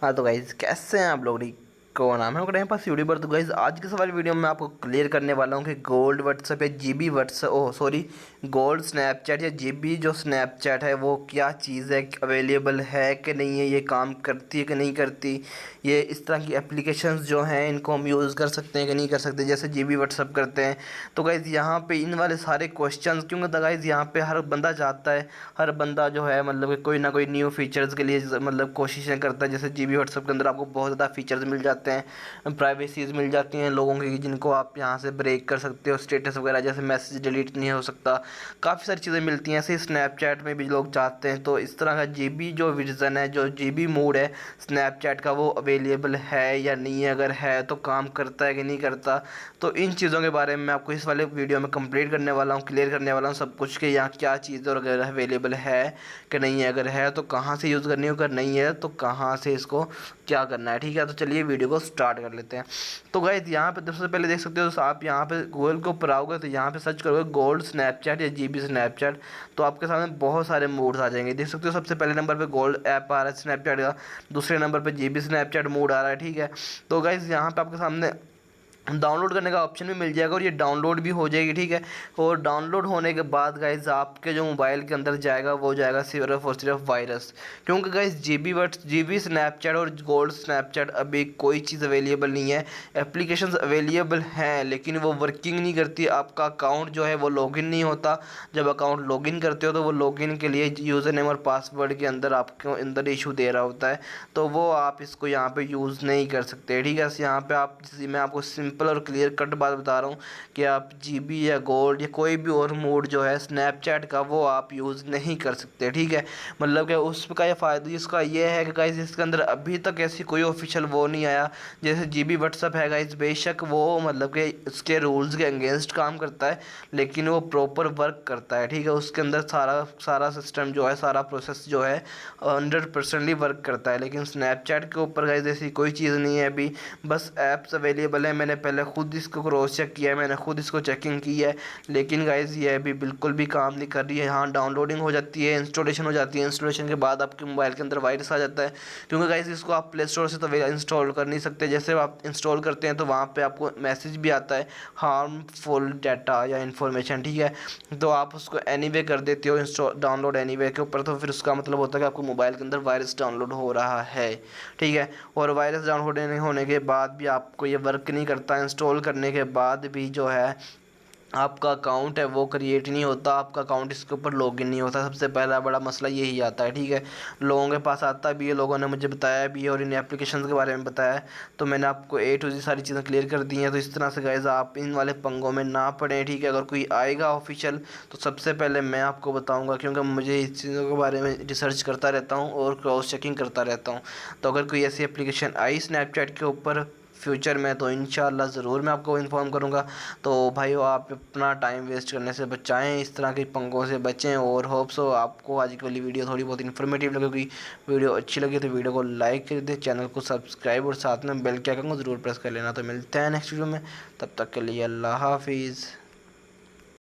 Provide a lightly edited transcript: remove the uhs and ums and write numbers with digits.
हाँ तो गाइज कैसे हैं आप लोग। को नाम है मेरे पास यूट्यूबर। तो गाइज आज के सवाल वीडियो में मैं आपको क्लियर करने वाला हूँ कि गोल्ड व्हाट्सएप या GB WhatsApp sorry gold Snapchat या जीबी जो स्नैपचैट है वो क्या चीज़ है, अवेलेबल है कि नहीं है, ये काम करती है कि नहीं करती, ये इस तरह की एप्लीकेशंस जो हैं इनको हम यूज़ कर सकते हैं कि नहीं कर सकते जैसे जीबी व्हाट्सएप करते हैं। तो गाइज यहाँ पे इन वाले सारे क्वेश्चंस क्योंकि तो गाइज यहाँ पे हर बंदा चाहता है, हर बंदा जो है मतलब कि कोई ना कोई न्यू फीचर्स के लिए मतलब कोशिशें करता है। जैसे जीबी व्हाट्सएप के अंदर आपको बहुत ज़्यादा फीचर्स मिल जाते हैं, प्राइवेसीज मिल जाती हैं लोगों की जिनको आप यहाँ से ब्रेक कर सकते हो, स्टेटस वगैरह जैसे मैसेज डिलीट नहीं हो सकता, काफ़ी सारी चीज़ें मिलती हैं। ऐसे स्नैपचैट में भी लोग चाहते हैं। तो इस तरह का जीबी जो वर्जन है, जो जीबी मोड है स्नैपचैट का, वो अवेलेबल है या नहीं है, अगर है तो काम करता है कि नहीं करता। तो इन चीज़ों के बारे में मैं आपको इस वाले वीडियो में कंप्लीट करने वाला हूँ, क्लियर करने वाला हूँ सब कुछ कि यहाँ क्या चीज़ और अगर अवेलेबल है कि नहीं है, अगर है तो कहाँ से यूज़ करनी है, अगर नहीं है तो कहाँ से इसको क्या करना है। ठीक है, तो चलिए वीडियो को स्टार्ट कर लेते हैं। तो गाइस यहाँ पे सबसे पहले देख सकते हो, तो आप यहाँ पे गूगल के ऊपर आओगे तो यहाँ पे सर्च करोगे गोल्ड स्नैपचैट या जीबी स्नैपचैट, तो आपके सामने बहुत सारे मोड्स आ जाएंगे। देख सकते हो सबसे पहले नंबर पे गोल्ड ऐप आ रहा है स्नैपचैट का, दूसरे नंबर पे जीबी स्नैपचैट मोड आ रहा है। ठीक है, तो गाइस यहाँ पे आपके सामने डाउनलोड करने का ऑप्शन भी मिल जाएगा और ये डाउनलोड भी हो जाएगी। ठीक है, और डाउनलोड होने के बाद गाइज आपके जो मोबाइल के अंदर जाएगा वो जाएगा सिर्फ और सिर्फ वायरस, क्योंकि गाइज जीबी स्नैपचैट और गोल्ड स्नैपचैट अभी कोई चीज़ अवेलेबल नहीं है। एप्लीकेशंस अवेलेबल हैं लेकिन वो वर्किंग नहीं करती, आपका अकाउंट जो है वो लॉगिन नहीं होता। जब अकाउंट लॉगिन करते हो तो वो लॉगिन के लिए यूज़र नेम और पासवर्ड के अंदर आपको अंदर इशू दे रहा होता है, तो वो आप इसको यहाँ पे यूज़ नहीं कर सकते। ठीक है, यहाँ पे आप मैं आपको सिंपल और क्लियर कट बात बता रहा हूँ कि आप जीबी या गोल्ड या कोई भी और मोड जो है स्नैपचैट का वो आप यूज़ नहीं कर सकते। ठीक है, मतलब कि उसका ये फ़ायदा इसका ये है कि गाइस इसके अंदर अभी तक ऐसी कोई ऑफिशियल वो नहीं आया। जैसे जीबी व्हाट्सअप है गाइस, बेशक वो मतलब कि उसके रूल्स के अगेंस्ट काम करता है लेकिन वो प्रॉपर वर्क करता है। ठीक है, उसके अंदर सारा सारा सिस्टम जो है, सारा प्रोसेस जो है 100% वर्क करता है। लेकिन स्नैपचैट के ऊपर गाइस ऐसी कोई चीज़ नहीं है अभी, बस ऐप्स अवेलेबल है। मैंने पहले खुद इसको क्रॉस चेक किया है, मैंने खुद इसको चेकिंग की है, लेकिन गाइस ये अभी बिल्कुल भी काम नहीं कर रही है। हाँ, डाउनलोडिंग हो जाती है, इंस्टॉलेशन हो जाती है, इंस्टॉलेशन के बाद आपके मोबाइल के अंदर वायरस आ जाता है, क्योंकि गाइस इसको आप प्ले स्टोर से तो इंस्टॉल कर नहीं सकते। जैसे आप इंस्टॉल करते हैं तो वहाँ पे आपको मैसेज भी आता है हार्मफुल डाटा या इन्फॉर्मेशन। ठीक है, तो आप उसको एनीवे कर देते हो इंस्टॉल डाउनलोड एनीवे के ऊपर, तो फिर उसका मतलब होता है कि आपको मोबाइल के अंदर वायरस डाउनलोड हो रहा है। ठीक है, और वायरस डाउनलोड होने के बाद भी आपको ये वर्क नहीं करता, इंस्टॉल करने के बाद भी जो है आपका अकाउंट है वो क्रिएट नहीं होता, आपका अकाउंट इसके ऊपर लॉगिन नहीं होता। सबसे पहला बड़ा मसला यही आता है। ठीक है, लोगों के पास आता भी है, लोगों ने मुझे बताया भी है और इन एप्लीकेशंस के बारे में बताया है, तो मैंने आपको ए टू जी सारी चीज़ें क्लियर कर दी हैं। तो इस तरह से गाइस आप इन वाले पंगों में ना पड़ें। ठीक है, अगर कोई आएगा ऑफिशियल तो सबसे पहले मैं आपको बताऊँगा, क्योंकि मुझे इस चीज़ों के बारे में रिसर्च करता रहता हूँ और क्रॉस चेकिंग करता रहता हूँ। तो अगर कोई ऐसी एप्लीकेशन आई स्नैपचैट के ऊपर फ्यूचर में तो इंशाल्लाह ज़रूर मैं आपको इन्फॉर्म करूँगा। तो भाइयों आप अपना टाइम वेस्ट करने से बचाएं, इस तरह के पंगों से बचें, और होप सो आपको आज की वाली वीडियो थोड़ी बहुत इन्फॉर्मेटिव लगेगी। वीडियो अच्छी लगी तो वीडियो को लाइक कर दें, चैनल को सब्सक्राइब और साथ में बेल के आइकन को ज़रूर प्रेस कर लेना। तो मिलते हैं नेक्स्ट वीडियो में, तब तक के लिए अल्लाह हाफिज़।